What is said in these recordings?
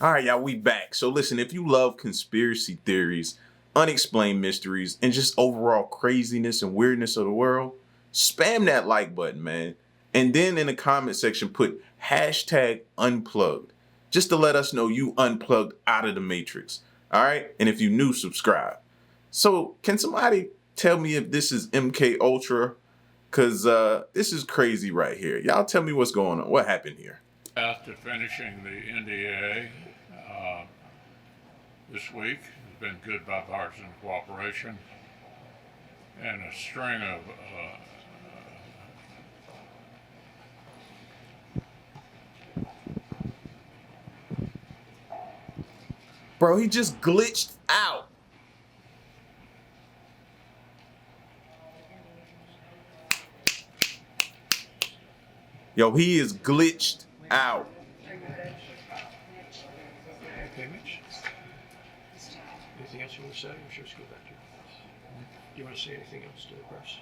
All right, y'all, we back. So listen, if you love conspiracy theories, unexplained mysteries, and just overall craziness and weirdness of the world, spam that like button, man. And then in the comment section, put hashtag unplugged, just to let us know you unplugged out of the matrix. All right. And if you new, subscribe. So can somebody tell me if this is MK Ultra? Cause this is crazy right here. Y'all tell me what's going on. What happened here? After finishing the NDA this week, has been good bipartisan cooperation and a string of Bro, he just glitched out. Yo, he is glitched out. Anything else you want to say, or should we just go back to your press? Do you want to say anything else to the press?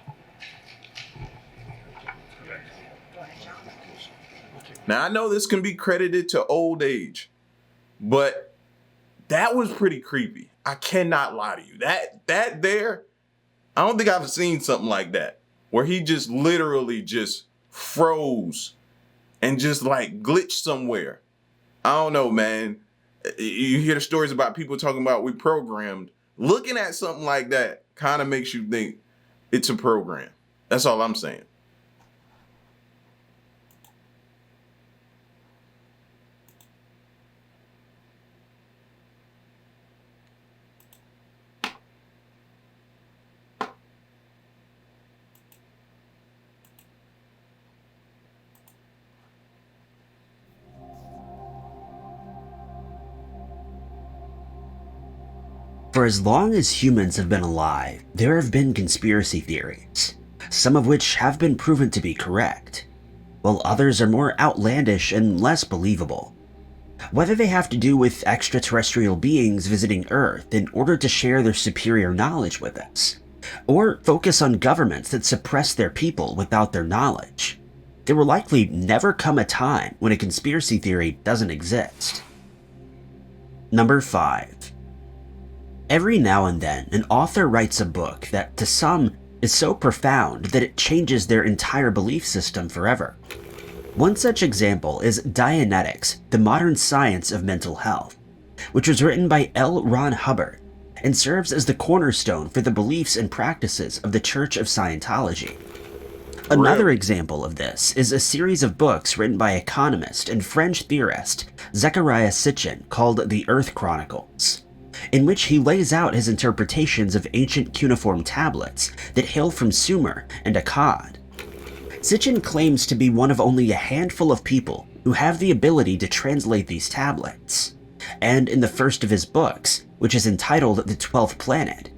Now, I know this can be credited to old age, but that was pretty creepy. I cannot lie to you. That there, I don't think I've seen something like that, where he just literally just froze and just like glitched somewhere. I don't know, man. You hear the stories about people talking about we programmed. Looking at something like that kind of makes you think it's a program. That's all I'm saying. For as long as humans have been alive, there have been conspiracy theories, some of which have been proven to be correct, while others are more outlandish and less believable. Whether they have to do with extraterrestrial beings visiting Earth in order to share their superior knowledge with us, or focus on governments that suppress their people without their knowledge, there will likely never come a time when a conspiracy theory doesn't exist. Number 5. Every now and then, an author writes a book that, to some, is so profound that it changes their entire belief system forever. One such example is Dianetics, the Modern Science of Mental Health, which was written by L. Ron Hubbard and serves as the cornerstone for the beliefs and practices of the Church of Scientology. Another example of this is a series of books written by economist and French theorist Zecharia Sitchin called The Earth Chronicles, in which he lays out his interpretations of ancient cuneiform tablets that hail from Sumer and Akkad. Sitchin claims to be one of only a handful of people who have the ability to translate these tablets, and in the first of his books, which is entitled The 12th Planet,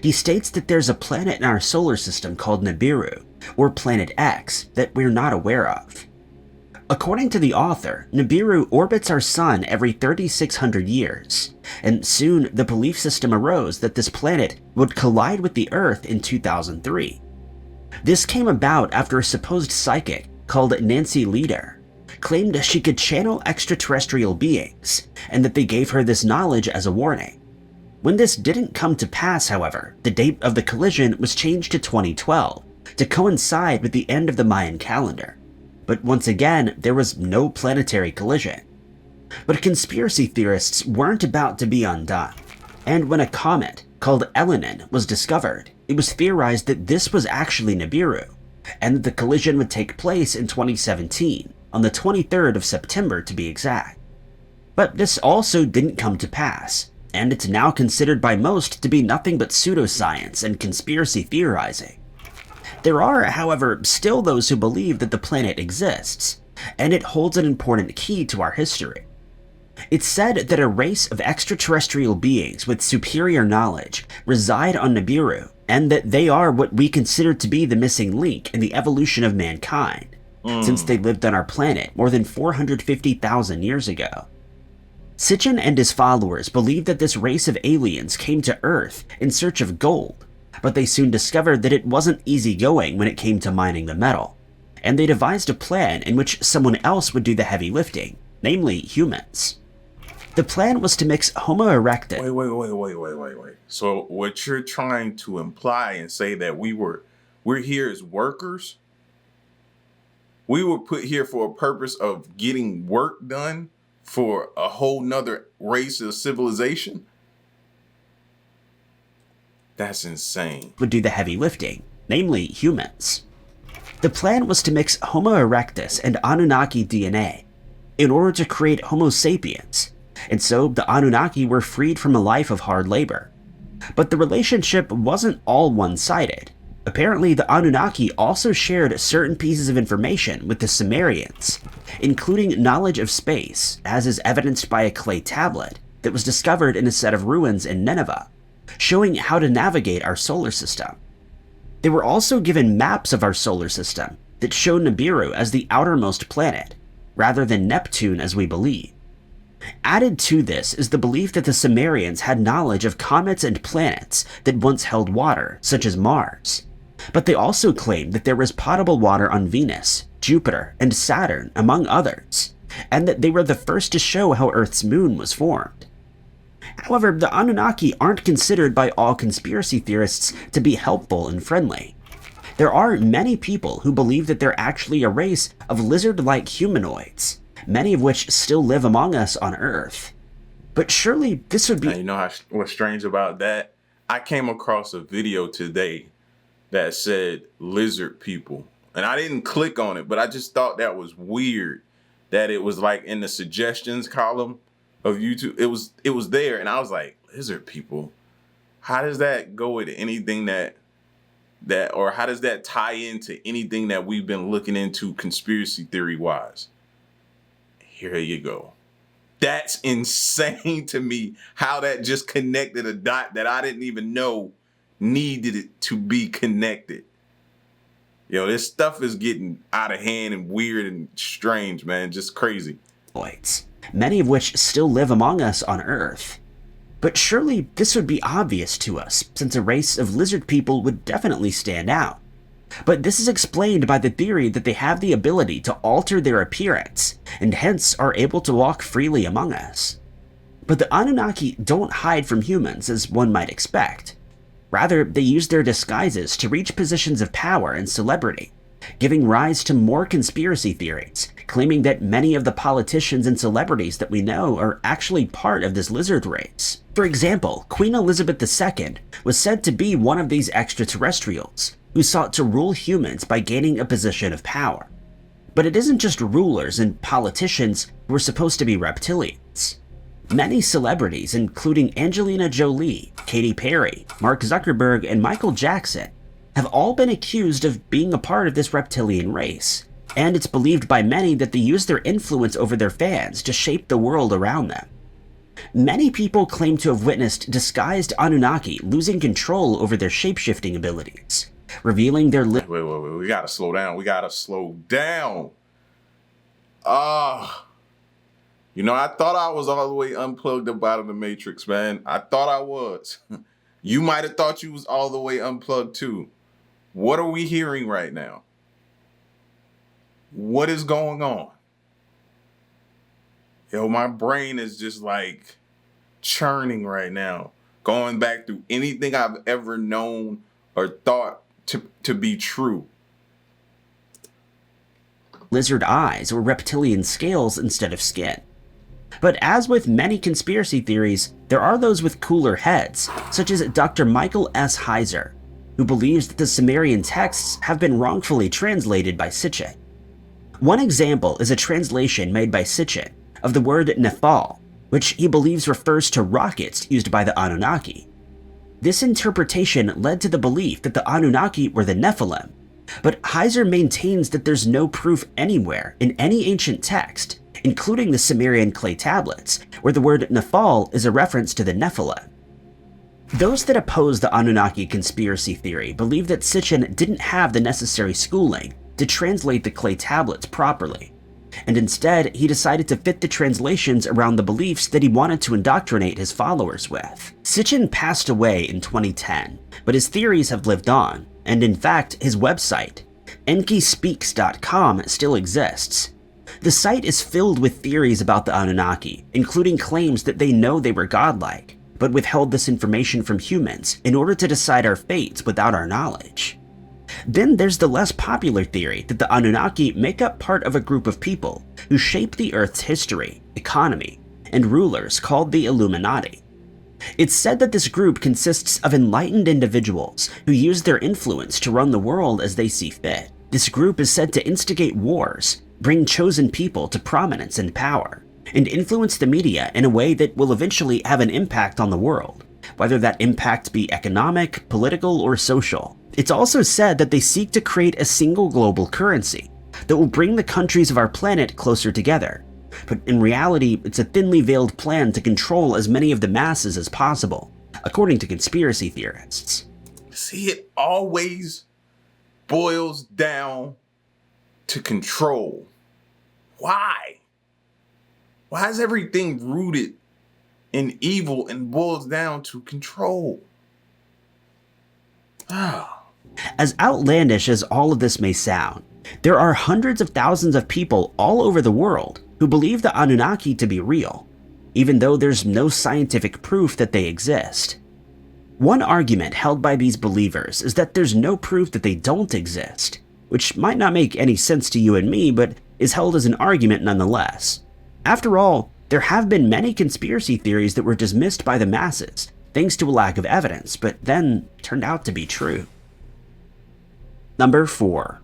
he states that there's a planet in our solar system called Nibiru, or Planet X, that we're not aware of. According to the author, Nibiru orbits our sun every 3,600 years, and soon the belief system arose that this planet would collide with the Earth in 2003. This came about after a supposed psychic called Nancy Leader claimed she could channel extraterrestrial beings, and that they gave her this knowledge as a warning. When this didn't come to pass, however, the date of the collision was changed to 2012 to coincide with the end of the Mayan calendar. But once again, there was no planetary collision. But conspiracy theorists weren't about to be undone, and when a comet called Elenin was discovered, it was theorized that this was actually Nibiru, and that the collision would take place in 2017, on the 23rd of September to be exact. But this also didn't come to pass, and it's now considered by most to be nothing but pseudoscience and conspiracy theorizing. There are, however, still those who believe that the planet exists, and it holds an important key to our history. It's said that a race of extraterrestrial beings with superior knowledge reside on Nibiru, and that they are what we consider to be the missing link in the evolution of mankind, since they lived on our planet more than 450,000 years ago. Sitchin and his followers believed that this race of aliens came to Earth in search of gold, but they soon discovered that it wasn't easy going when it came to mining the metal, and they devised a plan in which someone else would do the heavy lifting, namely humans. The plan was to mix Homo erectus. Wait. So what you're trying to imply and say that we're here as workers? We were put here for a purpose of getting work done for a whole nother race of civilization? That's insane. Would do the heavy lifting, namely humans. The plan was to mix Homo erectus and Anunnaki DNA in order to create Homo sapiens, and so the Anunnaki were freed from a life of hard labor. But the relationship wasn't all one-sided. Apparently, the Anunnaki also shared certain pieces of information with the Sumerians, including knowledge of space, as is evidenced by a clay tablet that was discovered in a set of ruins in Nineveh, showing how to navigate our solar system. They were also given maps of our solar system that show Nibiru as the outermost planet, rather than Neptune as we believe. Added to this is the belief that the Sumerians had knowledge of comets and planets that once held water, such as Mars. But they also claimed that there was potable water on Venus, Jupiter, and Saturn, among others, and that they were the first to show how Earth's moon was formed. However, the Anunnaki aren't considered by all conspiracy theorists to be helpful and friendly. There are many people who believe that they're actually a race of lizard-like humanoids, many of which still live among us on Earth. But surely this would be— You know what's strange about that? I came across a video today that said lizard people. And I didn't click on it, but I just thought that was weird that it was like in the suggestions column of YouTube. It was there, and I was like, lizard people? How does that go with anything that or how does that tie into anything that we've been looking into conspiracy theory wise? Here you go. That's insane to me how that just connected a dot that I didn't even know needed it to be connected. Yo, this stuff is getting out of hand and weird and strange, man. Just crazy. Many of which still live among us on Earth. But surely this would be obvious to us, since a race of lizard people would definitely stand out. But this is explained by the theory that they have the ability to alter their appearance, and hence are able to walk freely among us. But the Anunnaki don't hide from humans as one might expect. Rather, they use their disguises to reach positions of power and celebrity, giving rise to more conspiracy theories, claiming that many of the politicians and celebrities that we know are actually part of this lizard race. For example, Queen Elizabeth II was said to be one of these extraterrestrials, who sought to rule humans by gaining a position of power. But it isn't just rulers and politicians who are supposed to be reptilians. Many celebrities, including Angelina Jolie, Katy Perry, Mark Zuckerberg, and Michael Jackson, have all been accused of being a part of this reptilian race, and it's believed by many that they use their influence over their fans to shape the world around them. Many people claim to have witnessed disguised Anunnaki losing control over their shape-shifting abilities, revealing their— Wait. We gotta slow down. You know, I thought I was all the way unplugged up out of the Matrix, man. I thought I was. You might have thought you was all the way unplugged too. What are we hearing right now? What is going on? Yo, my brain is just like churning right now, going back through anything I've ever known or thought to be true. Lizard eyes or reptilian scales instead of skin. But as with many conspiracy theories, there are those with cooler heads, such as Dr. Michael S. Heiser, who believes that the Sumerian texts have been wrongfully translated by Sitchin. One example is a translation made by Sitchin of the word Nephal, which he believes refers to rockets used by the Anunnaki. This interpretation led to the belief that the Anunnaki were the Nephilim, but Heiser maintains that there's no proof anywhere in any ancient text, including the Sumerian clay tablets, where the word Nephal is a reference to the Nephilim. Those that oppose the Anunnaki conspiracy theory believe that Sitchin didn't have the necessary schooling to translate the clay tablets properly, and instead he decided to fit the translations around the beliefs that he wanted to indoctrinate his followers with. Sitchin passed away in 2010, but his theories have lived on, and in fact his website, enkispeaks.com, still exists. The site is filled with theories about the Anunnaki, including claims that they know they were godlike, but withheld this information from humans in order to decide our fates without our knowledge. Then there's the less popular theory that the Anunnaki make up part of a group of people who shape the Earth's history, economy, and rulers called the Illuminati. It's said that this group consists of enlightened individuals who use their influence to run the world as they see fit. This group is said to instigate wars, bring chosen people to prominence and power, and influence the media in a way that will eventually have an impact on the world, whether that impact be economic, political, or social. It's also said that they seek to create a single global currency that will bring the countries of our planet closer together. But in reality, it's a thinly veiled plan to control as many of the masses as possible, according to conspiracy theorists. See, it always boils down to control. Why? Why is everything rooted in evil and boils down to control? As outlandish as all of this may sound, there are hundreds of thousands of people all over the world who believe the Anunnaki to be real, even though there's no scientific proof that they exist. One argument held by these believers is that there's no proof that they don't exist, which might not make any sense to you and me, but is held as an argument nonetheless. After all, there have been many conspiracy theories that were dismissed by the masses thanks to a lack of evidence, but then turned out to be true. Number 4.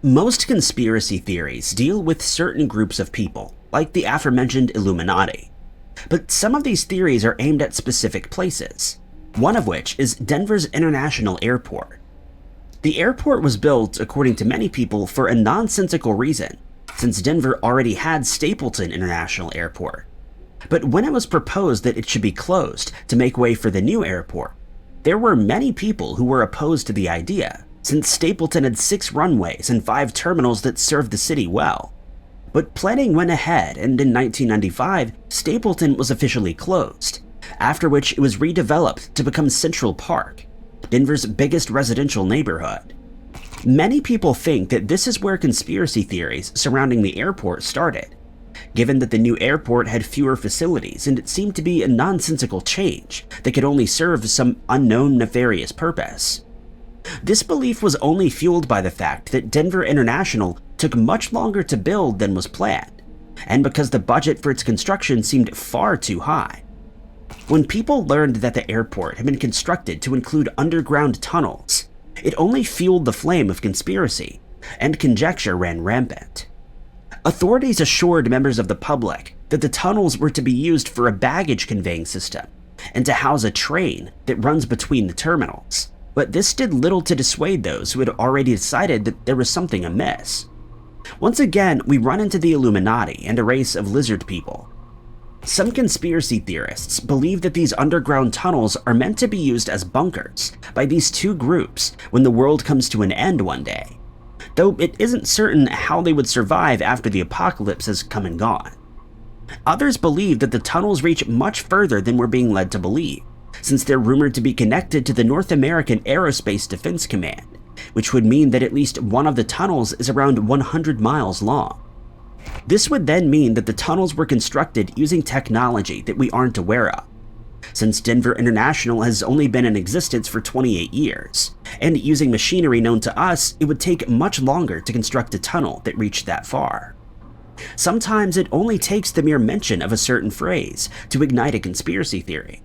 Most conspiracy theories deal with certain groups of people, like the aforementioned Illuminati. But some of these theories are aimed at specific places, one of which is Denver's International Airport. The airport was built, according to many people, for a nonsensical reason, since Denver already had Stapleton International Airport. But when it was proposed that it should be closed to make way for the new airport, there were many people who were opposed to the idea, since Stapleton had 6 runways and 5 terminals that served the city well. But planning went ahead, and in 1995, Stapleton was officially closed, after which it was redeveloped to become Central Park, Denver's biggest residential neighborhood. Many people think that this is where conspiracy theories surrounding the airport started, given that the new airport had fewer facilities and it seemed to be a nonsensical change that could only serve some unknown nefarious purpose. This belief was only fueled by the fact that Denver International took much longer to build than was planned, and because the budget for its construction seemed far too high. When people learned that the airport had been constructed to include underground tunnels, it only fueled the flame of conspiracy, and conjecture ran rampant. Authorities assured members of the public that the tunnels were to be used for a baggage conveying system and to house a train that runs between the terminals, but this did little to dissuade those who had already decided that there was something amiss. Once again, we run into the Illuminati and a race of lizard people. Some conspiracy theorists believe that these underground tunnels are meant to be used as bunkers by these two groups when the world comes to an end one day, though it isn't certain how they would survive after the apocalypse has come and gone. Others believe that the tunnels reach much further than we're being led to believe, since they're rumored to be connected to the North American Aerospace Defense Command, which would mean that at least one of the tunnels is around 100 miles long. This would then mean that the tunnels were constructed using technology that we aren't aware of, since Denver International has only been in existence for 28 years, and using machinery known to us, it would take much longer to construct a tunnel that reached that far. Sometimes it only takes the mere mention of a certain phrase to ignite a conspiracy theory.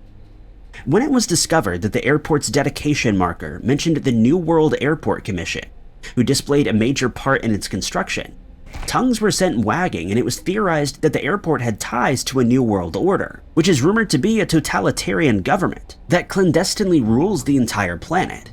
When it was discovered that the airport's dedication marker mentioned the New World Airport Commission, who displayed a major part in its construction, tongues were sent wagging, and it was theorized that the airport had ties to a New World Order, which is rumored to be a totalitarian government that clandestinely rules the entire planet.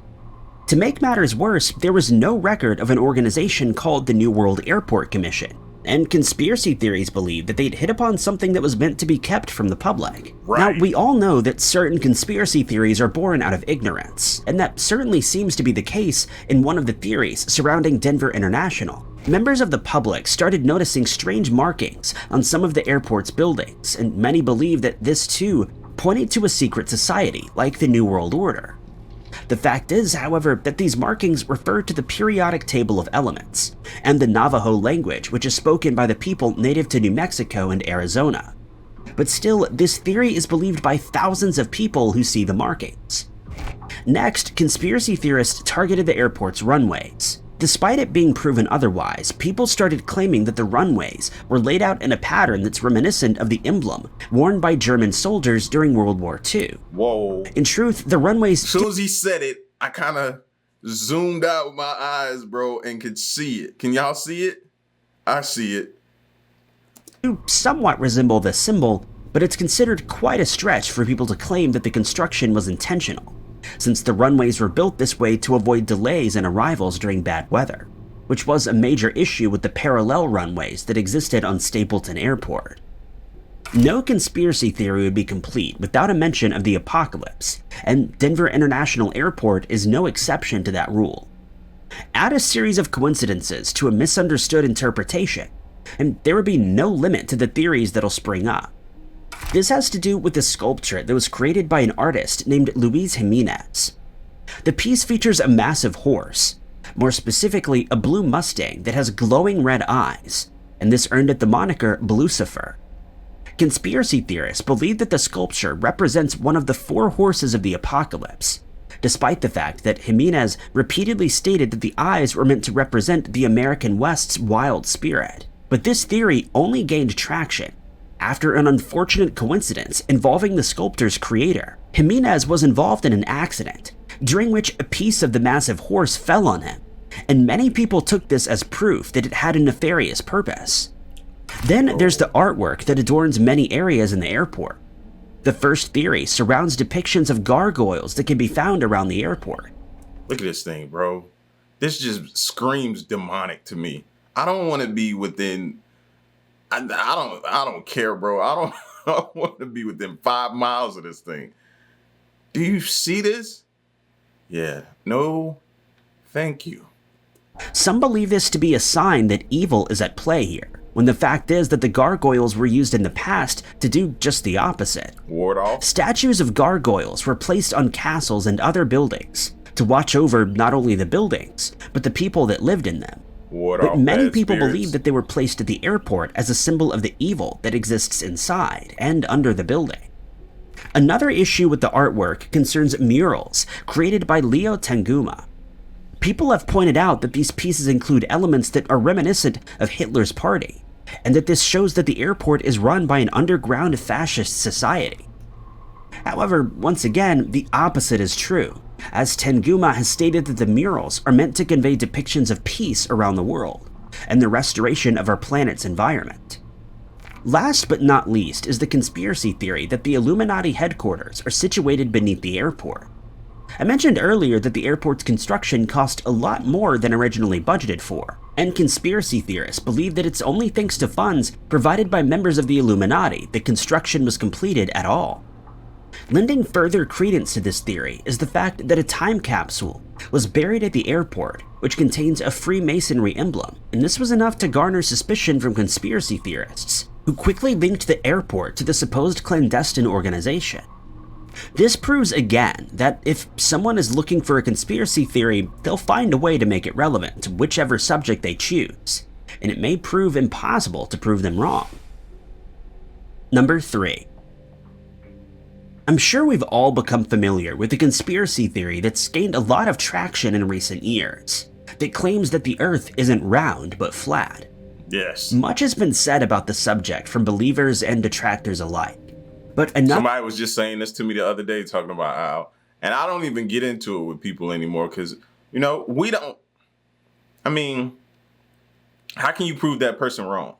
To make matters worse, there was no record of an organization called the New World Airport Commission, and conspiracy theories believe that they'd hit upon something that was meant to be kept from the public. Right. Now, we all know that certain conspiracy theories are born out of ignorance, and that certainly seems to be the case in one of the theories surrounding Denver International. Members of the public started noticing strange markings on some of the airport's buildings, and many believe that this too pointed to a secret society like the New World Order. The fact is, however, that these markings refer to the periodic table of elements, and the Navajo language, which is spoken by the people native to New Mexico and Arizona. But still, this theory is believed by thousands of people who see the markings. Next, conspiracy theorists targeted the airport's runways. Despite it being proven otherwise, people started claiming that the runways were laid out in a pattern that's reminiscent of the emblem worn by German soldiers during World War II. Whoa. In truth, the runways— As soon as he said it, I kind of zoomed out with my eyes, bro, and could see it. Can y'all see it? I see it. do somewhat resemble the symbol, but it's considered quite a stretch for people to claim that the construction was intentional, since the runways were built this way to avoid delays in arrivals during bad weather, which was a major issue with the parallel runways that existed on Stapleton Airport. No conspiracy theory would be complete without a mention of the apocalypse, and Denver International Airport is no exception to that rule. Add a series of coincidences to a misunderstood interpretation, and there would be no limit to the theories that'll spring up. This has to do with a sculpture that was created by an artist named Luis Jimenez. The piece features a massive horse, more specifically a blue Mustang that has glowing red eyes, and this earned it the moniker Blucifer. Conspiracy theorists believe that the sculpture represents one of the four horses of the apocalypse, despite the fact that Jimenez repeatedly stated that the eyes were meant to represent the American West's wild spirit. But this theory only gained traction after an unfortunate coincidence involving the sculptor's creator. Jimenez was involved in an accident, during which a piece of the massive horse fell on him, and many people took this as proof that it had a nefarious purpose. Then there's the artwork that adorns many areas in the airport. The first theory surrounds depictions of gargoyles that can be found around the airport. Look at this thing, bro. This just screams demonic to me. I don't want to be within. I don't care, bro. I don't want to be within 5 miles of this thing. Do you see this? Yeah. No. Thank you. Some believe this to be a sign that evil is at play here, when the fact is that the gargoyles were used in the past to do just the opposite. Ward off. Statues of gargoyles were placed on castles and other buildings to watch over not only the buildings, but the people that lived in them. Ward But off many bad people spirits. believe that they were placed at the airport as a symbol of the evil that exists inside and under the building. Another issue with the artwork concerns murals created by Leo Tanguma. People have pointed out that these pieces include elements that are reminiscent of Hitler's party, and that this shows that the airport is run by an underground fascist society. However, once again, the opposite is true, as Tanguma has stated that the murals are meant to convey depictions of peace around the world, and the restoration of our planet's environment. Last but not least is the conspiracy theory that the Illuminati headquarters are situated beneath the airport. I mentioned earlier that the airport's construction cost a lot more than originally budgeted for, and conspiracy theorists believe that it's only thanks to funds provided by members of the Illuminati that construction was completed at all. Lending further credence to this theory is the fact that a time capsule was buried at the airport, which contains a Freemasonry emblem, and this was enough to garner suspicion from conspiracy theorists, who quickly linked the airport to the supposed clandestine organization. This proves again that if someone is looking for a conspiracy theory, they'll find a way to make it relevant to whichever subject they choose, and it may prove impossible to prove them wrong. Number 3. I'm sure we've all become familiar with the conspiracy theory that's gained a lot of traction in recent years, that claims that the Earth isn't round but flat. Yes. Much has been said about the subject from believers and detractors alike. But Somebody was just saying this to me the other day, talking about how, and I don't even get into it with people anymore because, you know, we don't, I mean, how can you prove that person wrong?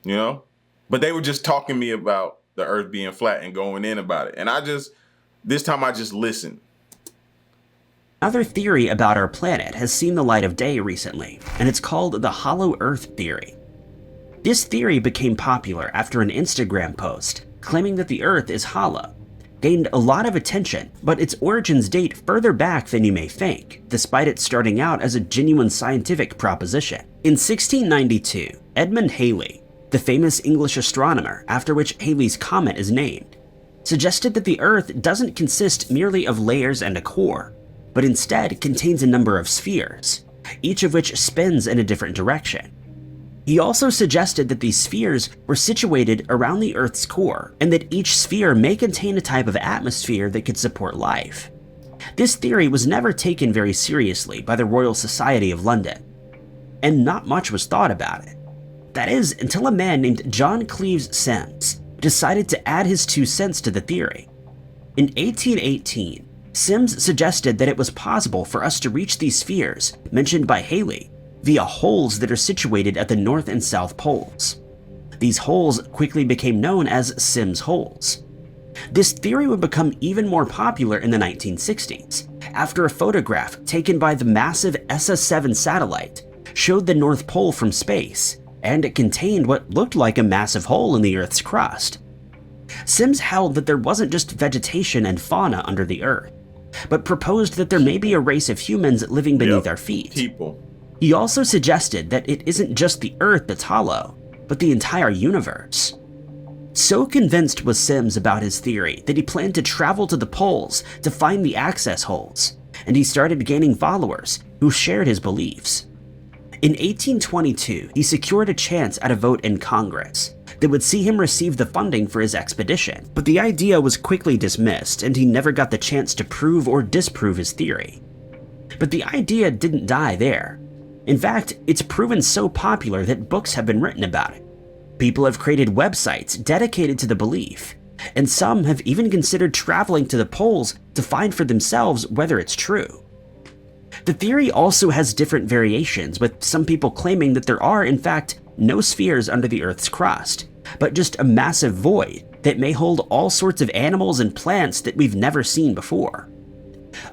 You know? But they were just talking to me about the Earth being flat and going in about it. And this time I just listened. Another theory about our planet has seen the light of day recently, and it's called the Hollow Earth theory. This theory became popular after an Instagram post claiming that the Earth is hollow, gained a lot of attention, but its origins date further back than you may think, despite it starting out as a genuine scientific proposition. In 1692, Edmund Halley, the famous English astronomer after which Halley's Comet is named, suggested that the Earth doesn't consist merely of layers and a core, but instead contains a number of spheres, each of which spins in a different direction. He also suggested that these spheres were situated around the Earth's core, and that each sphere may contain a type of atmosphere that could support life. This theory was never taken very seriously by the Royal Society of London, and not much was thought about it. That is, until a man named John Cleves Sims decided to add his 2 cents to the theory. In 1818, Sims suggested that it was possible for us to reach these spheres mentioned by Halley via holes that are situated at the North and South poles. These holes quickly became known as Sims holes. This theory would become even more popular in the 1960s, after a photograph taken by the massive ESSA-7 satellite showed the North Pole from space, and it contained what looked like a massive hole in the Earth's crust. Sims held that there wasn't just vegetation and fauna under the Earth, but proposed that there may be a race of humans living beneath our feet. People. He also suggested that it isn't just the Earth that's hollow, but the entire universe. So convinced was Sims about his theory that he planned to travel to the poles to find the access holes, and he started gaining followers who shared his beliefs. In 1822, he secured a chance at a vote in Congress that would see him receive the funding for his expedition, but the idea was quickly dismissed and he never got the chance to prove or disprove his theory. But the idea didn't die there. In fact, it's proven so popular that books have been written about it. People have created websites dedicated to the belief, and some have even considered traveling to the poles to find for themselves whether it's true. The theory also has different variations, with some people claiming that there are, in fact, no spheres under the Earth's crust, but just a massive void that may hold all sorts of animals and plants that we've never seen before.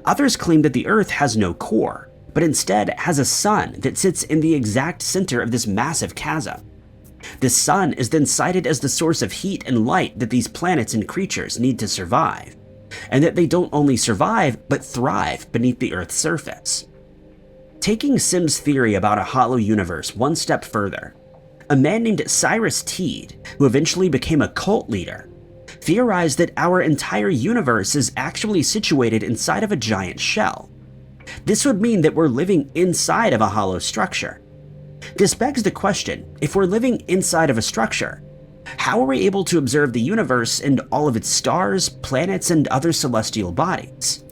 Others claim that the Earth has no core, but instead has a sun that sits in the exact center of this massive chasm. This sun is then cited as the source of heat and light that these planets and creatures need to survive, and that they don't only survive, but thrive beneath the Earth's surface. Taking Sims' theory about a hollow universe one step further, a man named Cyrus Teed, who eventually became a cult leader, theorized that our entire universe is actually situated inside of a giant shell. This would mean that we're living inside of a hollow structure. This begs the question, if we're living inside of a structure, how are we able to observe the universe and all of its stars, planets, and other celestial bodies?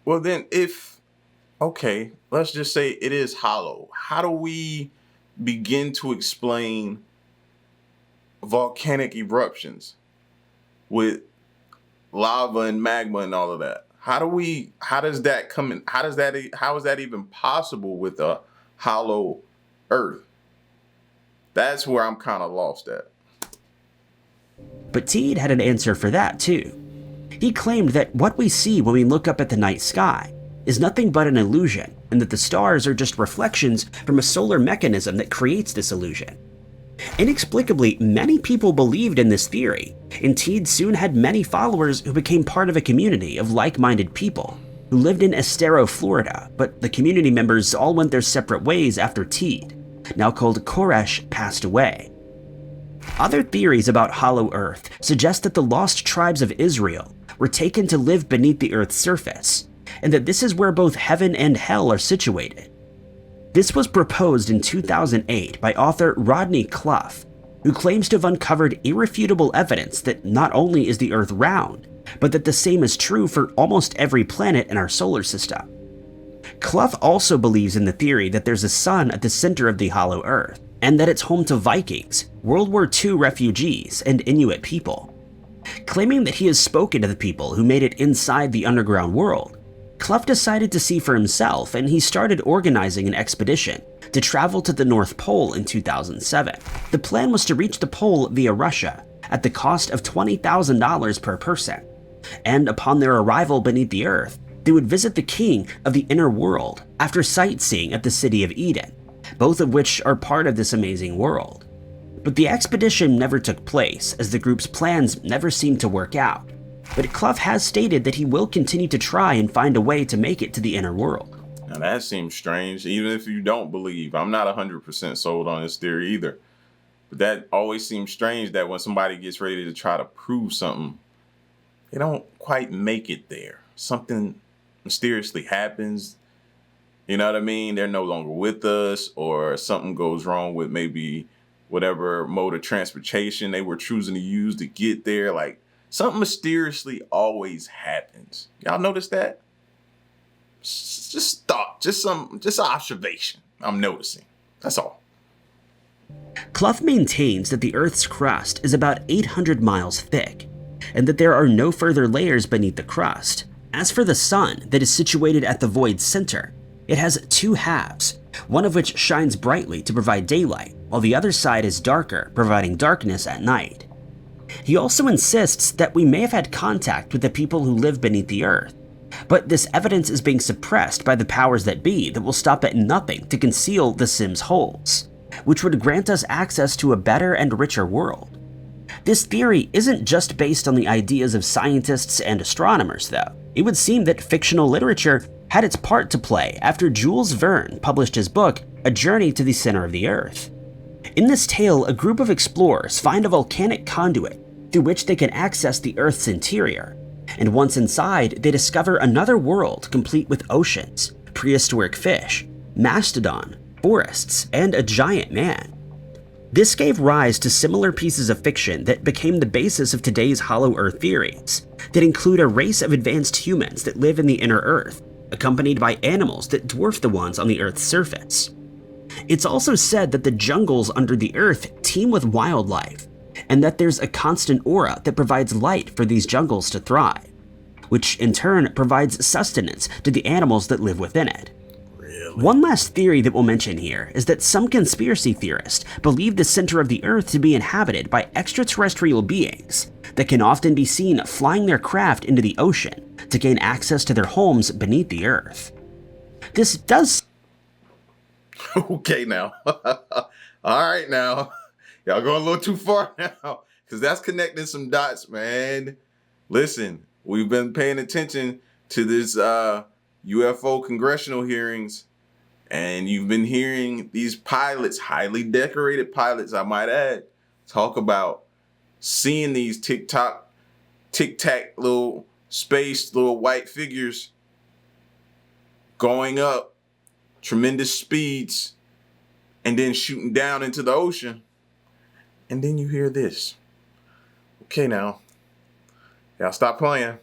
Well, then okay, let's just say it is hollow. How do we begin to explain volcanic eruptions with lava and magma and all of that? How is that even possible with a hollow Earth? That's where I'm kind of lost at. But Teed had an answer for that too. He claimed that what we see when we look up at the night sky is nothing but an illusion, and that the stars are just reflections from a solar mechanism that creates this illusion. Inexplicably, many people believed in this theory, and Teed soon had many followers who became part of a community of like-minded people who lived in Estero, Florida, but the community members all went their separate ways after Teed, now called Koresh, passed away. Other theories about Hollow Earth suggest that the lost tribes of Israel were taken to live beneath the Earth's surface, and that this is where both heaven and hell are situated. This was proposed in 2008 by author Rodney Clough, who claims to have uncovered irrefutable evidence that not only is the Earth round, but that the same is true for almost every planet in our solar system. Clough also believes in the theory that there's a sun at the center of the hollow Earth, and that it's home to Vikings, World War II refugees, and Inuit people. Claiming that he has spoken to the people who made it inside the underground world, Clough decided to see for himself, and he started organizing an expedition to travel to the North Pole in 2007. The plan was to reach the pole via Russia at the cost of $20,000 per person, and upon their arrival beneath the Earth, they would visit the king of the inner world after sightseeing at the city of Eden, both of which are part of this amazing world. But the expedition never took place, as the group's plans never seemed to work out. But Clough has stated that he will continue to try and find a way to make it to the inner world. Now that seems strange, even if you don't believe. I'm not 100% sold on this theory either. But that always seems strange that when somebody gets ready to try to prove something, they don't quite make it there. Something mysteriously happens. You know what I mean? They're no longer with us, or something goes wrong with maybe whatever mode of transportation they were choosing to use to get there. Like, something mysteriously always happens. Y'all notice that? Just thought, just observation I'm noticing. That's all. Clough maintains that the Earth's crust is about 800 miles thick, and that there are no further layers beneath the crust. As for the sun that is situated at the void's center, it has two halves, one of which shines brightly to provide daylight, while the other side is darker, providing darkness at night. He also insists that we may have had contact with the people who live beneath the Earth, but this evidence is being suppressed by the powers that be that will stop at nothing to conceal the Sims holes, which would grant us access to a better and richer world. This theory isn't just based on the ideas of scientists and astronomers, though. It would seem that fictional literature had its part to play after Jules Verne published his book, A Journey to the Center of the Earth. In this tale, a group of explorers find a volcanic conduit through which they can access the Earth's interior, and once inside, they discover another world complete with oceans, prehistoric fish, mastodon, forests, and a giant man. This gave rise to similar pieces of fiction that became the basis of today's Hollow Earth theories, that include a race of advanced humans that live in the inner Earth, accompanied by animals that dwarf the ones on the Earth's surface. It's also said that the jungles under the Earth teem with wildlife, and that there's a constant aura that provides light for these jungles to thrive, which in turn provides sustenance to the animals that live within it. One last theory that we'll mention here is that some conspiracy theorists believe the center of the Earth to be inhabited by extraterrestrial beings that can often be seen flying their craft into the ocean to gain access to their homes beneath the Earth. This does... Okay, now. All right, now. Y'all going a little too far now, because that's connecting some dots, man. Listen, we've been paying attention to this UFO congressional hearings, and you've been hearing these pilots, highly decorated pilots, I might add, talk about seeing these tic-tac little space, little white figures going up tremendous speeds and then shooting down into the ocean. And then you hear this. Okay, now, y'all stop playing.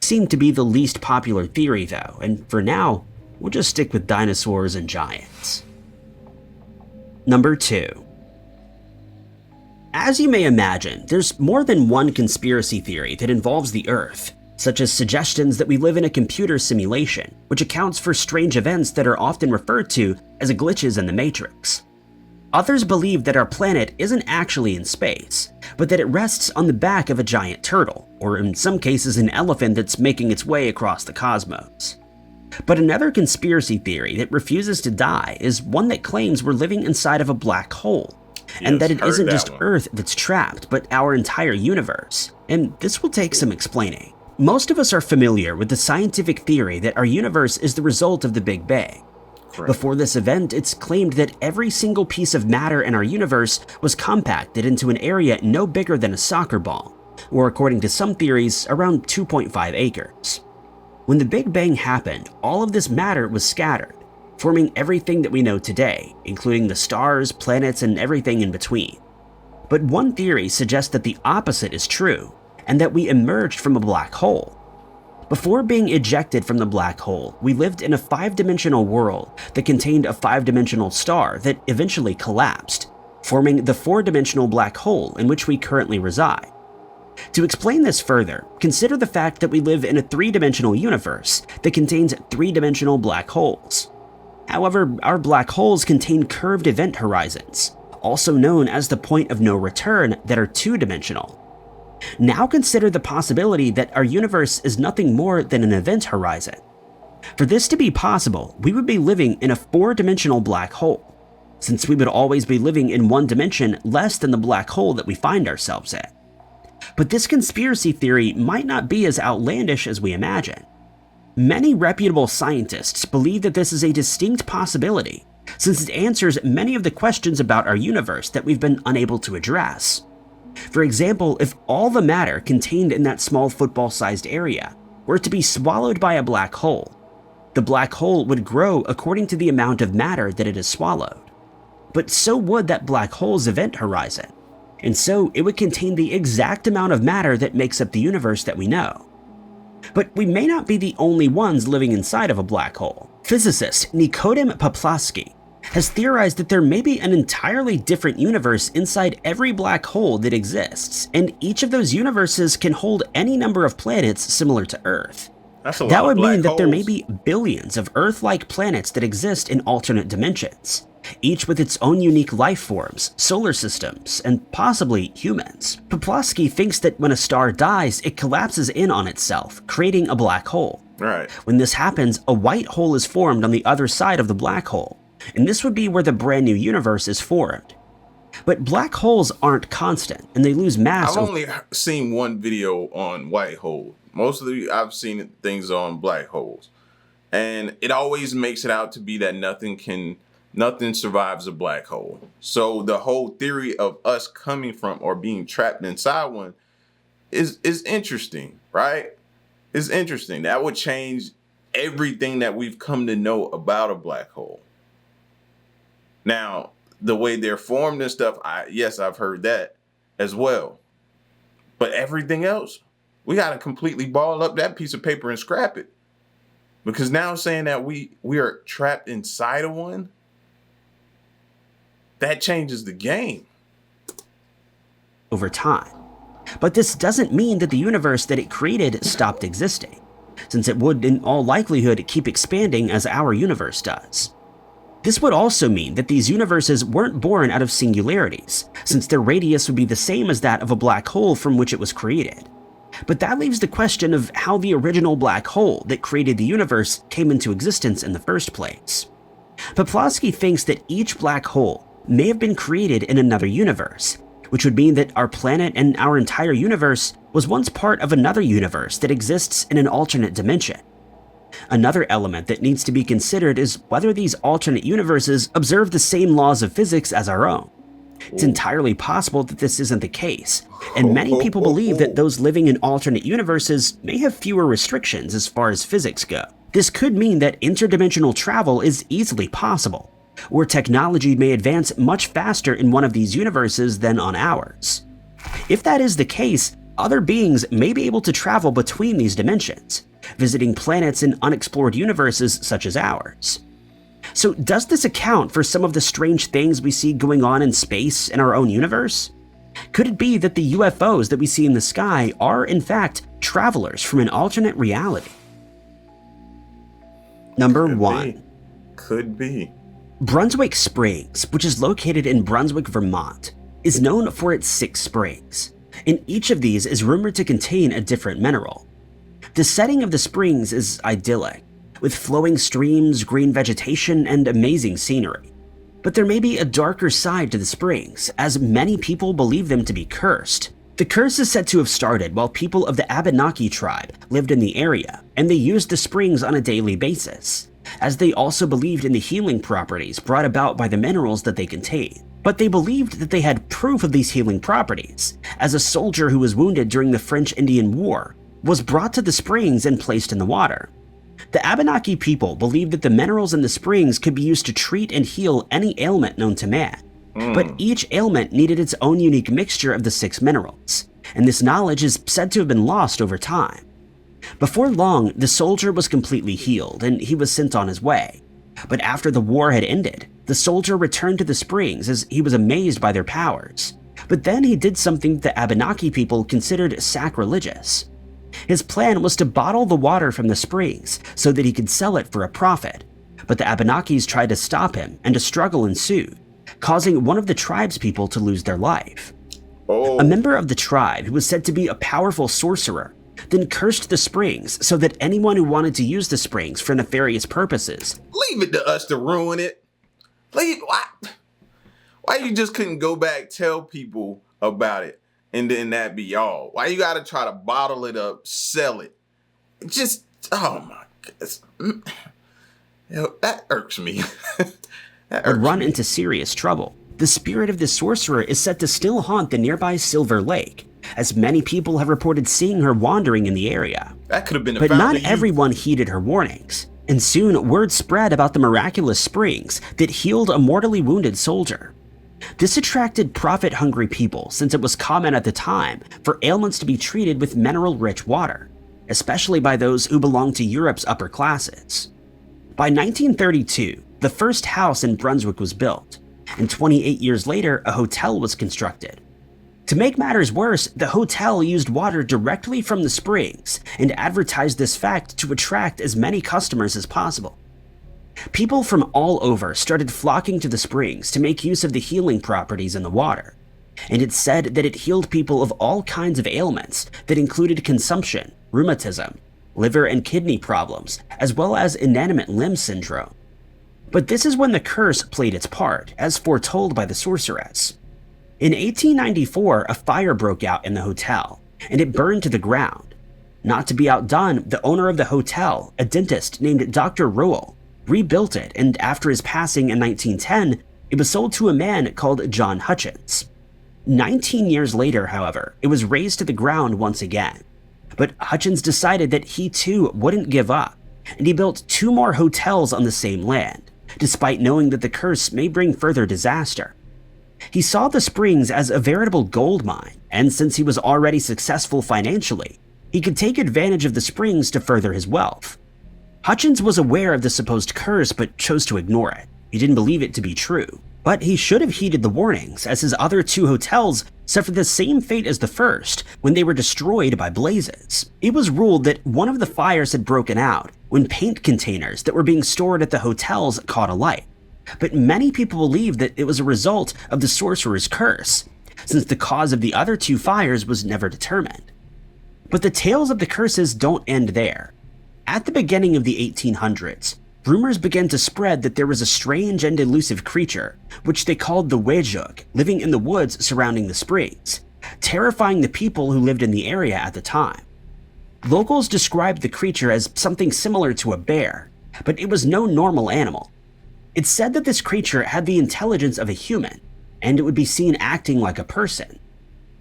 Seem to be the least popular theory, though, and for now, we'll just stick with dinosaurs and giants. Number 2. As you may imagine, there's more than one conspiracy theory that involves the Earth, such as suggestions that we live in a computer simulation, which accounts for strange events that are often referred to as glitches in the Matrix. Others believe that our planet isn't actually in space, but that it rests on the back of a giant turtle, or in some cases an elephant that's making its way across the cosmos. But another conspiracy theory that refuses to die is one that claims we're living inside of a black hole, and that it isn't just Earth that's trapped, but our entire universe. And this will take some explaining. Most of us are familiar with the scientific theory that our universe is the result of the Big Bang. Correct. Before this event, it's claimed that every single piece of matter in our universe was compacted into an area no bigger than a soccer ball, or according to some theories, around 2.5 acres. When the Big Bang happened, all of this matter was scattered, forming everything that we know today, including the stars, planets, and everything in between. But one theory suggests that the opposite is true, and that we emerged from a black hole. Before being ejected from the black hole, we lived in a 5-dimensional world that contained a 5-dimensional star that eventually collapsed, forming the 4-dimensional black hole in which we currently reside. To explain this further, consider the fact that we live in a 3-dimensional universe that contains 3-dimensional black holes. However, our black holes contain curved event horizons, also known as the point of no return, that are 2-dimensional. Now consider the possibility that our universe is nothing more than an event horizon. For this to be possible, we would be living in a 4-dimensional black hole, since we would always be living in one dimension less than the black hole that we find ourselves in. But this conspiracy theory might not be as outlandish as we imagine. Many reputable scientists believe that this is a distinct possibility, since it answers many of the questions about our universe that we've been unable to address. For example, if all the matter contained in that small football-sized area were to be swallowed by a black hole, the black hole would grow according to the amount of matter that it has swallowed. But so would that black hole's event horizon, and so it would contain the exact amount of matter that makes up the universe that we know. But we may not be the only ones living inside of a black hole. Physicist Nikodem Poplawski has theorized that there may be an entirely different universe inside every black hole that exists, and each of those universes can hold any number of planets similar to Earth. That would mean that there may be billions of Earth-like planets that exist in alternate dimensions, each with its own unique life forms, solar systems, and possibly humans. Poplawski thinks that when a star dies, it collapses in on itself, creating a black hole. Right. When this happens, a white hole is formed on the other side of the black hole, and this would be where the brand new universe is formed. But black holes aren't constant, and they lose mass. I've only seen one video on white hole. Most of I've seen things on black holes, and it always makes it out to be that nothing survives a black hole. So the whole theory of us coming from or being trapped inside one is interesting, right? It's interesting. That would change everything that we've come to know about a black hole. Now, the way they're formed and stuff, yes, I've heard that as well. But everything else, we got to completely ball up that piece of paper and scrap it. Because now saying that we are trapped inside of one, that changes the game. Over time. But this doesn't mean that the universe that it created stopped existing, since it would in all likelihood keep expanding as our universe does. This would also mean that these universes weren't born out of singularities, since their radius would be the same as that of a black hole from which it was created. But that leaves the question of how the original black hole that created the universe came into existence in the first place. Poplawski thinks that each black hole may have been created in another universe, which would mean that our planet and our entire universe was once part of another universe that exists in an alternate dimension. Another element that needs to be considered is whether these alternate universes observe the same laws of physics as our own. It's entirely possible that this isn't the case, and many people believe that those living in alternate universes may have fewer restrictions as far as physics go. This could mean that interdimensional travel is easily possible, or technology may advance much faster in one of these universes than on ours. If that is the case, other beings may be able to travel between these dimensions, visiting planets in unexplored universes such as ours. So does this account for some of the strange things we see going on in space in our own universe? Could it be that the UFOs that we see in the sky are in fact travelers from an alternate reality? Number 1. Could be. Brunswick Springs, which is located in Brunswick, Vermont, is known for its 6 springs, and each of these is rumored to contain a different mineral. The setting of the springs is idyllic, with flowing streams, green vegetation, and amazing scenery. But there may be a darker side to the springs, as many people believe them to be cursed. The curse is said to have started while people of the Anunnaki tribe lived in the area, and they used the springs on a daily basis, as they also believed in the healing properties brought about by the minerals that they contain. But they believed that they had proof of these healing properties, as a soldier who was wounded during the French-Indian War was brought to the springs and placed in the water. The Anunnaki people believed that the minerals in the springs could be used to treat and heal any ailment known to man. But each ailment needed its own unique mixture of the 6 minerals, and this knowledge is said to have been lost over time. Before long, the soldier was completely healed and he was sent on his way. But after the war had ended, the soldier returned to the springs as he was amazed by their powers. But then he did something the Anunnaki people considered sacrilegious. His plan was to bottle the water from the springs so that he could sell it for a profit. But the Anunnakis tried to stop him and a struggle ensued, causing one of the tribe's people to lose their life. A member of the tribe, who was said to be a powerful sorcerer, then cursed the springs so that anyone who wanted to use the springs for nefarious purposes. Leave it to us to ruin it. Why you just couldn't go back, tell people about it, and then that be all? Why you gotta try to bottle it up, sell it? Just, oh my goodness. That irks me. Would run into serious trouble. The spirit of the sorcerer is said to still haunt the nearby Silver Lake, as many people have reported seeing her wandering in the area. That could have been a But fountain not of youth. everyone heeded her warnings, and soon word spread about the miraculous springs that healed a mortally wounded soldier. This attracted profit-hungry people since it was common at the time for ailments to be treated with mineral-rich water, especially by those who belonged to Europe's upper classes. By 1932, the first house in Brunswick was built, and 28 years later, a hotel was constructed. To make matters worse, the hotel used water directly from the springs and advertised this fact to attract as many customers as possible. People from all over started flocking to the springs to make use of the healing properties in the water, and it's said that it healed people of all kinds of ailments that included consumption, rheumatism, liver and kidney problems, as well as inanimate limb syndrome. But this is when the curse played its part, as foretold by the sorceress. In 1894, a fire broke out in the hotel, and it burned to the ground. Not to be outdone, the owner of the hotel, a dentist named Dr. Rowell, rebuilt it, and after his passing in 1910, it was sold to a man called John Hutchins. 19 years later, however, it was razed to the ground once again. But Hutchins decided that he too wouldn't give up, and he built 2 more hotels on the same land, despite knowing that the curse may bring further disaster. He saw the springs as a veritable gold mine, and since he was already successful financially, he could take advantage of the springs to further his wealth. Hutchins was aware of the supposed curse but chose to ignore it. He didn't believe it to be true, but he should have heeded the warnings, as his other 2 hotels suffered the same fate as the first when they were destroyed by blazes. It was ruled that one of the fires had broken out when paint containers that were being stored at the hotels caught alight. But many people believe that it was a result of the sorcerer's curse, since the cause of the other 2 fires was never determined. But the tales of the curses don't end there. At the beginning of the 1800s, rumors began to spread that there was a strange and elusive creature, which they called the Wejug, living in the woods surrounding the springs, terrifying the people who lived in the area at the time. Locals described the creature as something similar to a bear, but it was no normal animal. It's said that this creature had the intelligence of a human, and it would be seen acting like a person.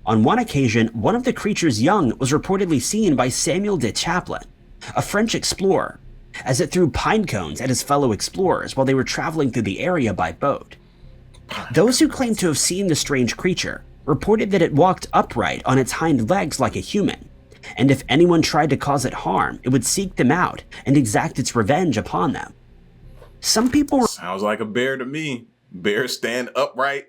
On one occasion, one of the creature's young was reportedly seen by Samuel de Chaplin, a French explorer, as it threw pine cones at his fellow explorers while they were traveling through the area by boat. Those who claimed to have seen the strange creature reported that it walked upright on its hind legs like a human, and if anyone tried to cause it harm, it would seek them out and exact its revenge upon them. Some people Sounds like a bear to me. Bears stand upright,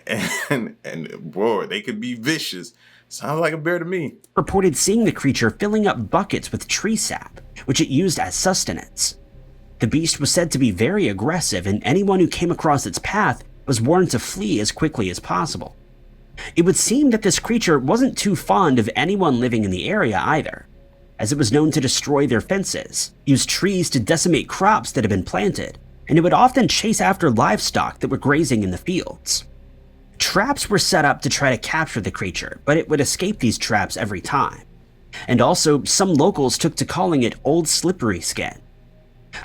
and boy, they could be vicious. Sounds like a bear to me. reported seeing the creature filling up buckets with tree sap, which it used as sustenance. The beast was said to be very aggressive, and anyone who came across its path was warned to flee as quickly as possible. It would seem that this creature wasn't too fond of anyone living in the area either, as it was known to destroy their fences, use trees to decimate crops that had been planted, and it would often chase after livestock that were grazing in the fields. Traps were set up to try to capture the creature, but it would escape these traps every time. And also, some locals took to calling it Old Slippery Skin.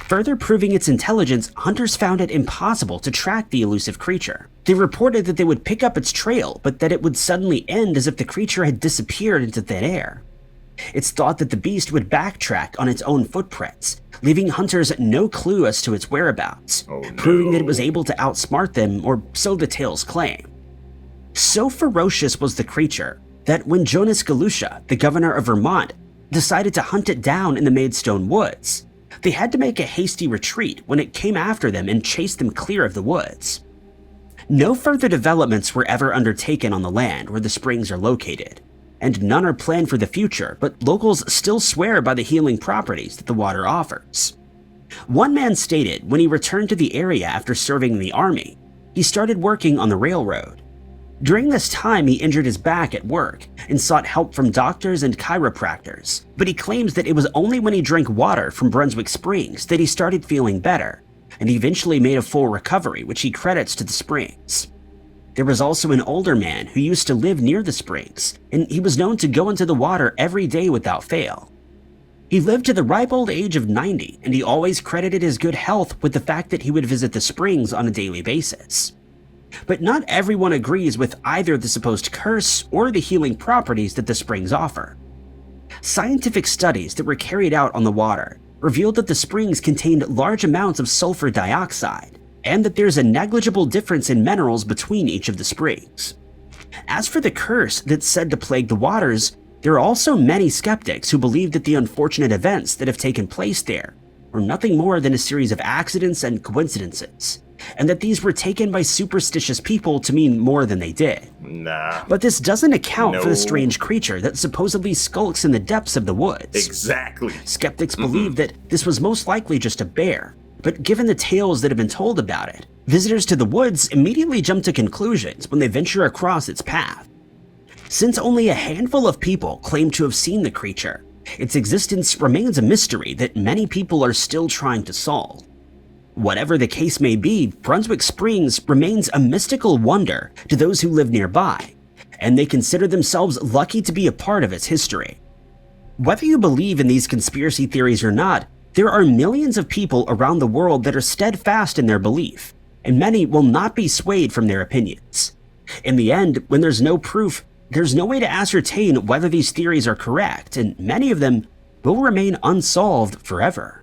Further proving its intelligence, hunters found it impossible to track the elusive creature. They reported that they would pick up its trail, but that it would suddenly end as if the creature had disappeared into thin air. It's thought that the beast would backtrack on its own footprints, leaving hunters no clue as to its whereabouts, proving that it was able to outsmart them, or so the tales claim. So ferocious was the creature that when Jonas Galusha, the governor of Vermont, decided to hunt it down in the Maidstone woods, they had to make a hasty retreat when it came after them and chased them clear of the woods. No further developments were ever undertaken on the land where the springs are located, and none are planned for the future, but locals still swear by the healing properties that the water offers. One man stated when he returned to the area after serving in the army, he started working on the railroad. During this time, he injured his back at work and sought help from doctors and chiropractors, but he claims that it was only when he drank water from Brunswick Springs that he started feeling better, and he eventually made a full recovery, which he credits to the springs. There was also an older man who used to live near the springs, and he was known to go into the water every day without fail. He lived to the ripe old age of 90, and he always credited his good health with the fact that he would visit the springs on a daily basis. But not everyone agrees with either the supposed curse or the healing properties that the springs offer. Scientific studies that were carried out on the water revealed that the springs contained large amounts of sulfur dioxide, and that there's a negligible difference in minerals between each of the springs. As for the curse that's said to plague the waters, there are also many skeptics who believe that the unfortunate events that have taken place there were nothing more than a series of accidents and coincidences, and that these were taken by superstitious people to mean more than they did. Nah. But this doesn't account for No. the strange creature that supposedly skulks in the depths of the woods. Exactly. Skeptics believe that this was most likely just a bear, but given the tales that have been told about it, visitors to the woods immediately jump to conclusions when they venture across its path. Since only a handful of people claim to have seen the creature, its existence remains a mystery that many people are still trying to solve. Whatever the case may be, Brunswick Springs remains a mystical wonder to those who live nearby, and they consider themselves lucky to be a part of its history. Whether you believe in these conspiracy theories or not, there are millions of people around the world that are steadfast in their belief, and many will not be swayed from their opinions. In the end, when there's no proof, there's no way to ascertain whether these theories are correct, and many of them will remain unsolved forever.